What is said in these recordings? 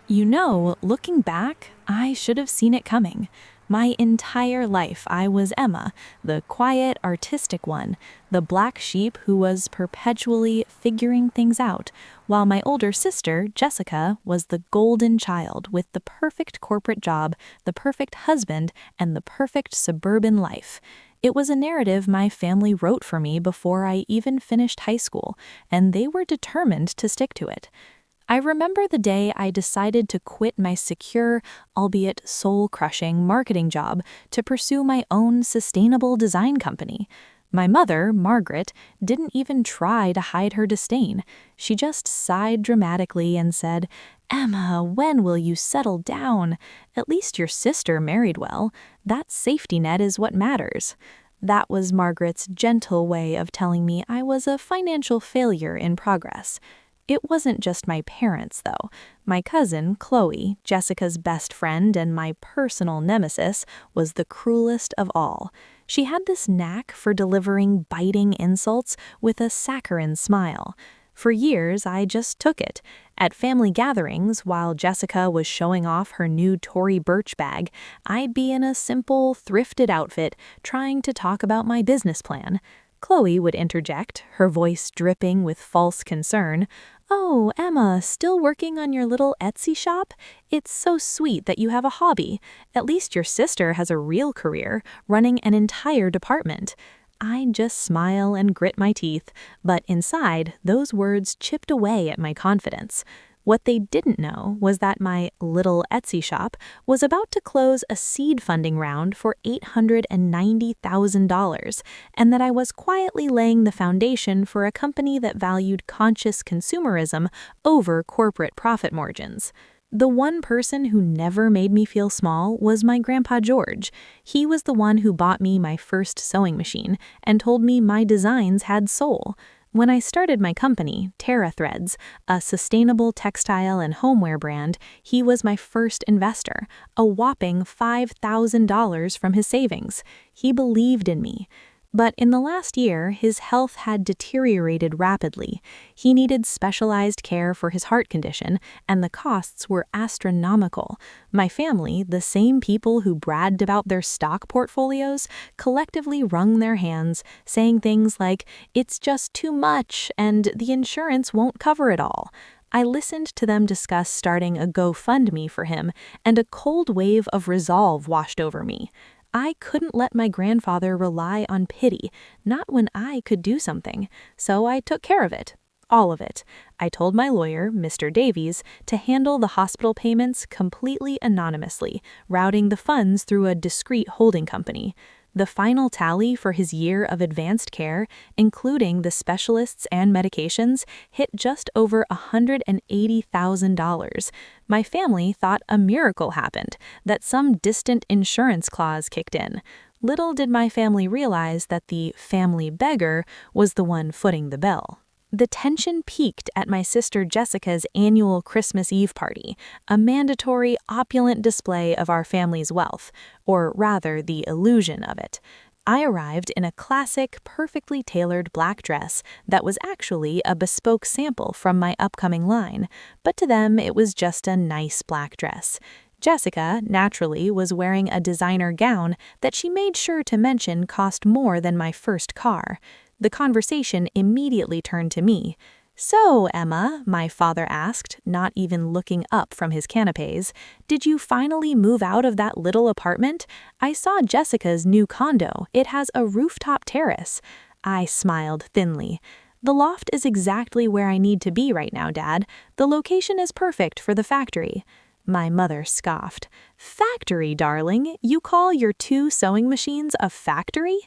Looking back, I should have seen it coming. My entire life, I was Emma, the quiet, artistic one, the black sheep who was perpetually figuring things out, while my older sister, Jessica, was the golden child with the perfect corporate job, the perfect husband, and the perfect suburban life. It was a narrative my family wrote for me before I even finished high school, and they were determined to stick to it. I remember the day I decided to quit my secure, albeit soul-crushing marketing job to pursue my own sustainable design company. My mother, Margaret, didn't even try to hide her disdain. She just sighed dramatically and said, "Emma, when will you settle down? At least your sister married well. That safety net is what matters." That was Margaret's gentle way of telling me I was a financial failure in progress. It wasn't just my parents, though. My cousin, Chloe, Jessica's best friend and my personal nemesis, was the cruelest of all. She had this knack for delivering biting insults with a saccharine smile. For years, I just took it. At family gatherings, while Jessica was showing off her new Tory Burch bag, I'd be in a simple, thrifted outfit, trying to talk about my business plan. Chloe would interject, her voice dripping with false concern. "Oh, Emma, still working on your little Etsy shop? It's so sweet that you have a hobby. At least your sister has a real career, running an entire department." I'd just smile and grit my teeth, but inside, those words chipped away at my confidence. What they didn't know was that my little Etsy shop was about to close a seed funding round for $890,000, and that I was quietly laying the foundation for a company that valued conscious consumerism over corporate profit margins. The one person who never made me feel small was my grandpa George. He was the one who bought me my first sewing machine and told me my designs had soul. When I started my company, Terra Threads, a sustainable textile and homeware brand, he was my first investor, a whopping $5,000 from his savings. He believed in me. But in the last year, his health had deteriorated rapidly. He needed specialized care for his heart condition, and the costs were astronomical. My family, the same people who bragged about their stock portfolios, collectively wrung their hands, saying things like, "It's just too much," and "the insurance won't cover it all." I listened to them discuss starting a GoFundMe for him, and a cold wave of resolve washed over me. I couldn't let my grandfather rely on pity, not when I could do something, so I took care of it. All of it. I told my lawyer, Mr. Davies, to handle the hospital payments completely anonymously, routing the funds through a discreet holding company. The final tally for his year of advanced care, including the specialists and medications, hit just over $180,000. My family thought a miracle happened, that some distant insurance clause kicked in. Little did my family realize that the family beggar was the one footing the bill. The tension peaked at my sister Jessica's annual Christmas Eve party, a mandatory, opulent display of our family's wealth, or rather the illusion of it. I arrived in a classic, perfectly tailored black dress that was actually a bespoke sample from my upcoming line, but to them it was just a nice black dress. Jessica, naturally, was wearing a designer gown that she made sure to mention cost more than my first car. The conversation immediately turned to me. "So, Emma," my father asked, not even looking up from his canapes, "did you finally move out of that little apartment? I saw Jessica's new condo. It has a rooftop terrace." I smiled thinly. "The loft is exactly where I need to be right now, Dad. The location is perfect for the factory." My mother scoffed. "Factory, darling? You call your 2 sewing machines a factory?"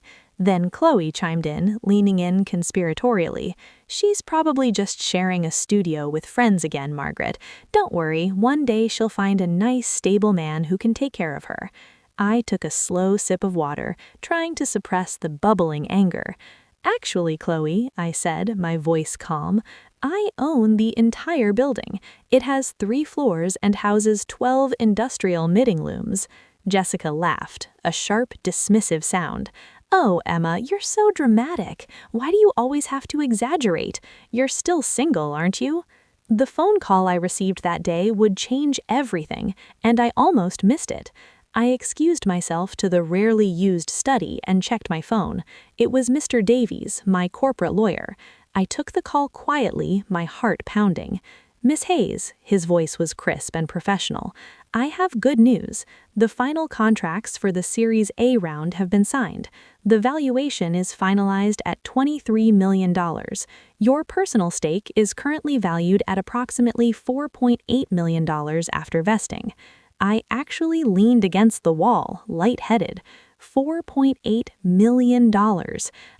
Then Chloe chimed in, leaning in conspiratorially. "She's probably just sharing a studio with friends again, Margaret. Don't worry, one day she'll find a nice, stable man who can take care of her." I took a slow sip of water, trying to suppress the bubbling anger. "Actually, Chloe," I said, my voice calm, "I own the entire building. It has 3 floors and houses 12 industrial knitting looms." Jessica laughed, a sharp, dismissive sound. "Oh, Emma, you're so dramatic. Why do you always have to exaggerate? You're still single, aren't you?" The phone call I received that day would change everything, and I almost missed it. I excused myself to the rarely used study and checked my phone. It was Mr. Davies, my corporate lawyer. I took the call quietly, my heart pounding. "Miss Hayes," his voice was crisp and professional, "I have good news. The final contracts for the Series A round have been signed. The valuation is finalized at $23 million. Your personal stake is currently valued at approximately $4.8 million after vesting." I actually leaned against the wall, lightheaded. $4.8 million.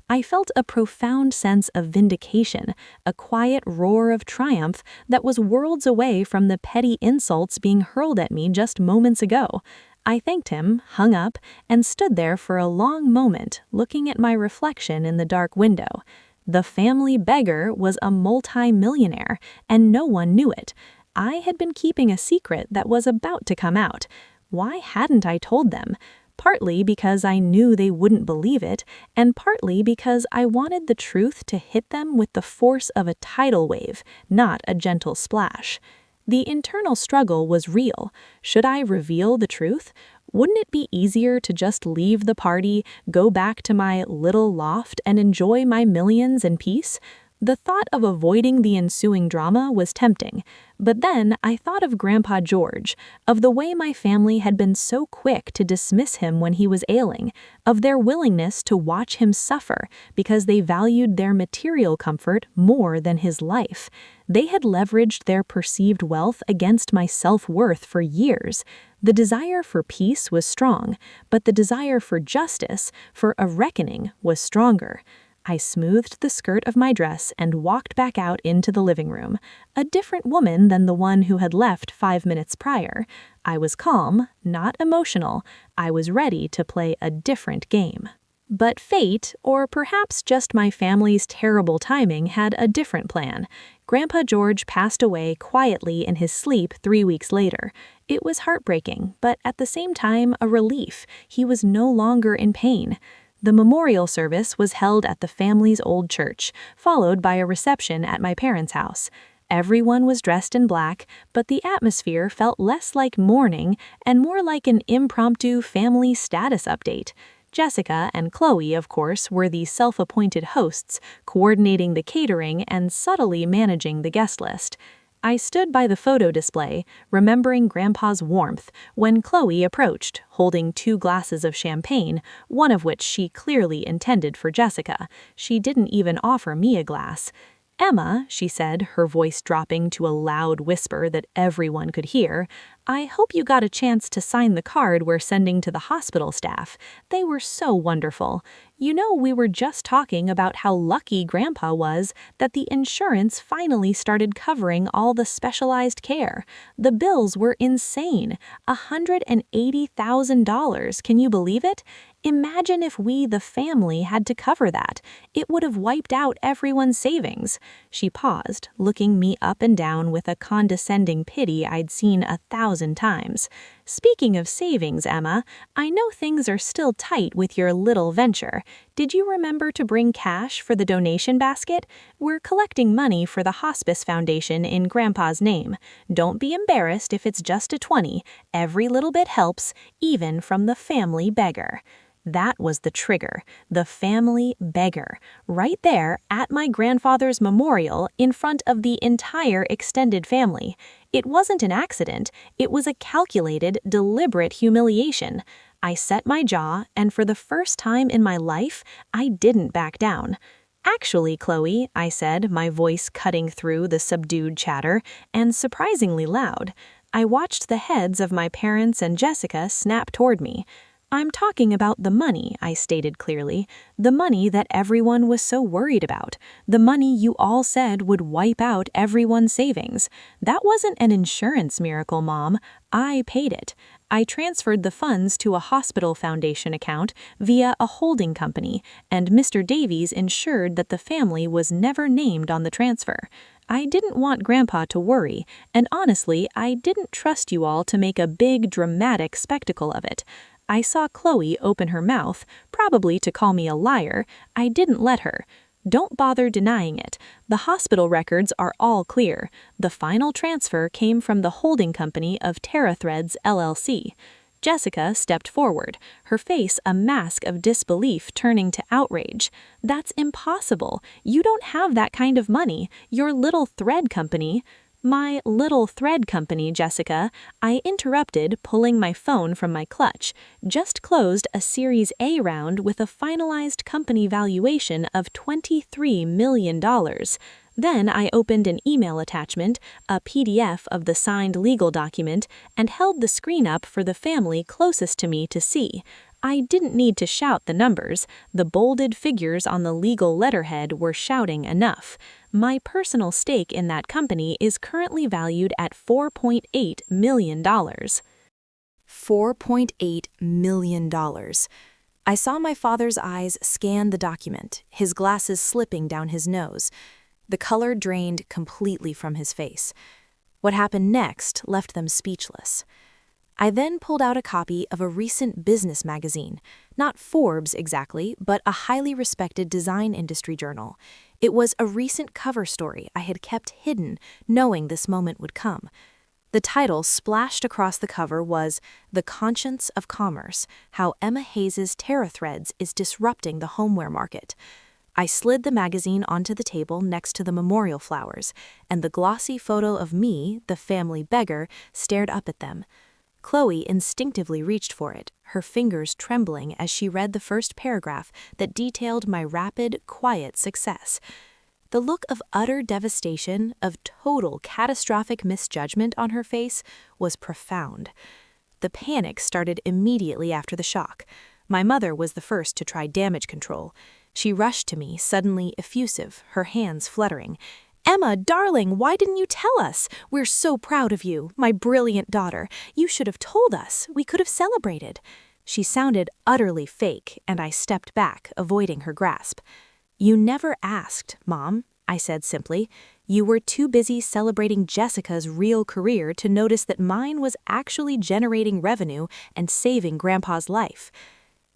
I felt a profound sense of vindication, a quiet roar of triumph that was worlds away from the petty insults being hurled at me just moments ago. I thanked him, hung up, and stood there for a long moment, looking at my reflection in the dark window. The family Beggar was a multi-millionaire, and no one knew it. I had been keeping a secret that was about to come out. Why hadn't I told them? Partly because I knew they wouldn't believe it, and partly because I wanted the truth to hit them with the force of a tidal wave, not a gentle splash. The internal struggle was real. Should I reveal the truth? Wouldn't it be easier to just leave the party, go back to my little loft, and enjoy my millions in peace? The thought of avoiding the ensuing drama was tempting, but then I thought of Grandpa George, of the way my family had been so quick to dismiss him when he was ailing, of their willingness to watch him suffer because they valued their material comfort more than his life. They had leveraged their perceived wealth against my self-worth for years. The desire for peace was strong, but the desire for justice, for a reckoning, was stronger. I smoothed the skirt of my dress and walked back out into the living room, a different woman than the one who had left 5 minutes prior. I was calm, not emotional. I was ready to play a different game. But fate, or perhaps just my family's terrible timing, had a different plan. Grandpa George passed away quietly in his sleep 3 weeks later. It was heartbreaking, but at the same time a relief. He was no longer in pain. The memorial service was held at the family's old church, followed by a reception at my parents' house. Everyone was dressed in black, but the atmosphere felt less like mourning and more like an impromptu family status update. Jessica and Chloe, of course, were the self-appointed hosts, coordinating the catering and subtly managing the guest list. I stood by the photo display, remembering Grandpa's warmth, when Chloe approached, holding 2 glasses of champagne, one of which she clearly intended for Jessica. She didn't even offer me a glass. "Emma," she said, her voice dropping to a loud whisper that everyone could hear, "I hope you got a chance to sign the card we're sending to the hospital staff. They were so wonderful. You know, we were just talking about how lucky Grandpa was that the insurance finally started covering all the specialized care. The bills were insane. $180,000, can you believe it? Imagine if we, the family, had to cover that. It would have wiped out everyone's savings." She paused, looking me up and down with a condescending pity I'd seen 1,000 times. "Speaking of savings, Emma, I know things are still tight with your little venture. Did you remember to bring cash for the donation basket? We're collecting money for the Hospice Foundation in Grandpa's name. Don't be embarrassed if it's just a 20. Every little bit helps, even from the family Beggar." That was the trigger, the family Beggar, right there at my grandfather's memorial in front of the entire extended family. It wasn't an accident, it was a calculated, deliberate humiliation. I set my jaw, and for the first time in my life, I didn't back down. "Actually, Chloe," I said, my voice cutting through the subdued chatter, and surprisingly loud. I watched the heads of my parents and Jessica snap toward me. "I'm talking about the money," I stated clearly, "the money that everyone was so worried about, the money you all said would wipe out everyone's savings. That wasn't an insurance miracle, Mom. I paid it. I transferred the funds to a hospital foundation account via a holding company, and Mr. Davies ensured that the family was never named on the transfer. I didn't want Grandpa to worry, and honestly, I didn't trust you all to make a big, dramatic spectacle of it." I saw Chloe open her mouth, probably to call me a liar. I didn't let her. Don't bother denying it. The hospital records are all clear. The final transfer came from the holding company of TerraThreads LLC. Jessica stepped forward, her face a mask of disbelief turning to outrage. That's impossible. You don't have that kind of money. Your little thread company. My little thread company, Jessica, I interrupted, pulling my phone from my clutch, just closed a Series A round with a finalized company valuation of $23 million. Then I opened an email attachment, a PDF of the signed legal document, and held the screen up for the family closest to me to see. I didn't need to shout the numbers. The bolded figures on the legal letterhead were shouting enough. My personal stake in that company is currently valued at $4.8 million. $4.8 million. I saw my father's eyes scan the document, his glasses slipping down his nose. The color drained completely from his face. What happened next left them speechless. I then pulled out a copy of a recent business magazine, not Forbes exactly, but a highly respected design industry journal. It was a recent cover story I had kept hidden, knowing this moment would come. The title splashed across the cover was The Conscience of Commerce, How Emma Hayes' TerraThreads is Disrupting the Homeware Market. I slid the magazine onto the table next to the memorial flowers, and the glossy photo of me, the family beggar, stared up at them. Chloe instinctively reached for it, her fingers trembling as she read the first paragraph that detailed my rapid, quiet success. The look of utter devastation, of total catastrophic misjudgment on her face was profound. The panic started immediately after the shock. My mother was the first to try damage control. She rushed to me, suddenly effusive, her hands fluttering. "Emma, darling, why didn't you tell us? We're so proud of you, my brilliant daughter. You should have told us. We could have celebrated." She sounded utterly fake, and I stepped back, avoiding her grasp. "You never asked, Mom," I said simply. "You were too busy celebrating Jessica's real career to notice that mine was actually generating revenue and saving Grandpa's life."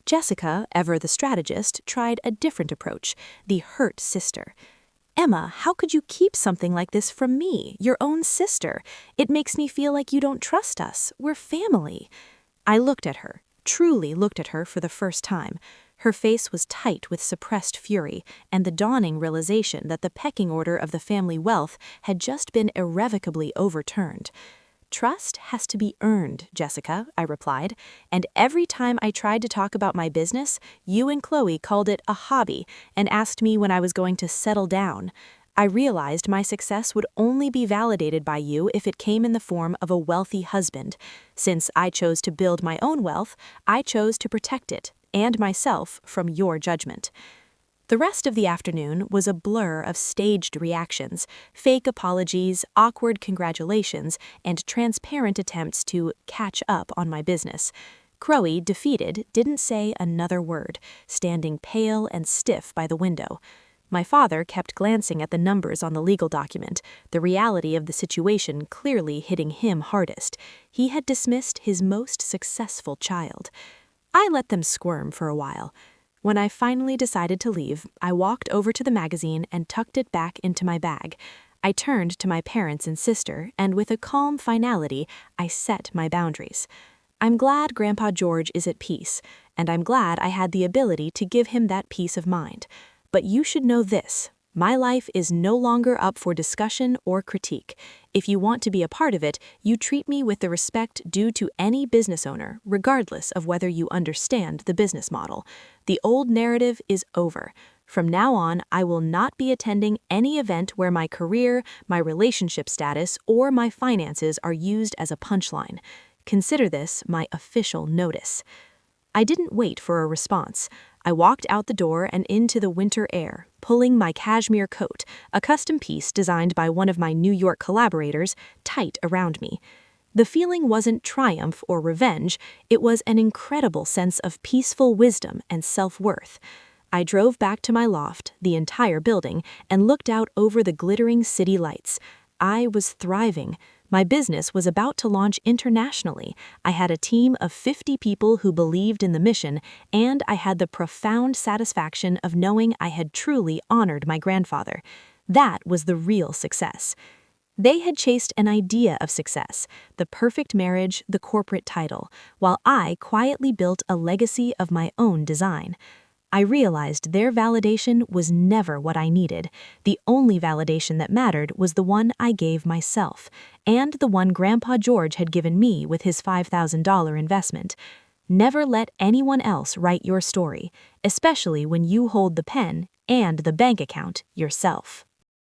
Jessica, ever the strategist, tried a different approach, the hurt sister. "Emma, how could you keep something like this from me, your own sister? It makes me feel like you don't trust us. We're family." I looked at her, truly looked at her for the first time. Her face was tight with suppressed fury and the dawning realization that the pecking order of the family wealth had just been irrevocably overturned. "Trust has to be earned, Jessica," I replied, "and every time I tried to talk about my business, you and Chloe called it a hobby and asked me when I was going to settle down. I realized my success would only be validated by you if it came in the form of a wealthy husband. Since I chose to build my own wealth, I chose to protect it, and myself, from your judgment." The rest of the afternoon was a blur of staged reactions, fake apologies, awkward congratulations, and transparent attempts to catch up on my business. Chloe, defeated, didn't say another word, standing pale and stiff by the window. My father kept glancing at the numbers on the legal document, the reality of the situation clearly hitting him hardest. He had dismissed his most successful child. I let them squirm for a while. When I finally decided to leave, I walked over to the magazine and tucked it back into my bag. I turned to my parents and sister, and with a calm finality, I set my boundaries. I'm glad Grandpa George is at peace, and I'm glad I had the ability to give him that peace of mind. But you should know this. My life is no longer up for discussion or critique. If you want to be a part of it, you treat me with the respect due to any business owner, regardless of whether you understand the business model. The old narrative is over. From now on, I will not be attending any event where my career, my relationship status, or my finances are used as a punchline. Consider this my official notice. I didn't wait for a response. I walked out the door and into the winter air, pulling my cashmere coat, a custom piece designed by one of my New York collaborators, tight around me. The feeling wasn't triumph or revenge, it was an incredible sense of peaceful wisdom and self-worth. I drove back to my loft, the entire building, and looked out over the glittering city lights. I was thriving. My business was about to launch internationally. I had a team of 50 people who believed in the mission, and I had the profound satisfaction of knowing I had truly honored my grandfather. That was the real success. They had chased an idea of success, the perfect marriage, the corporate title, while I quietly built a legacy of my own design. I realized their validation was never what I needed. The only validation that mattered was the one I gave myself, and the one Grandpa George had given me with his $5,000 investment. Never let anyone else write your story, especially when you hold the pen and the bank account yourself.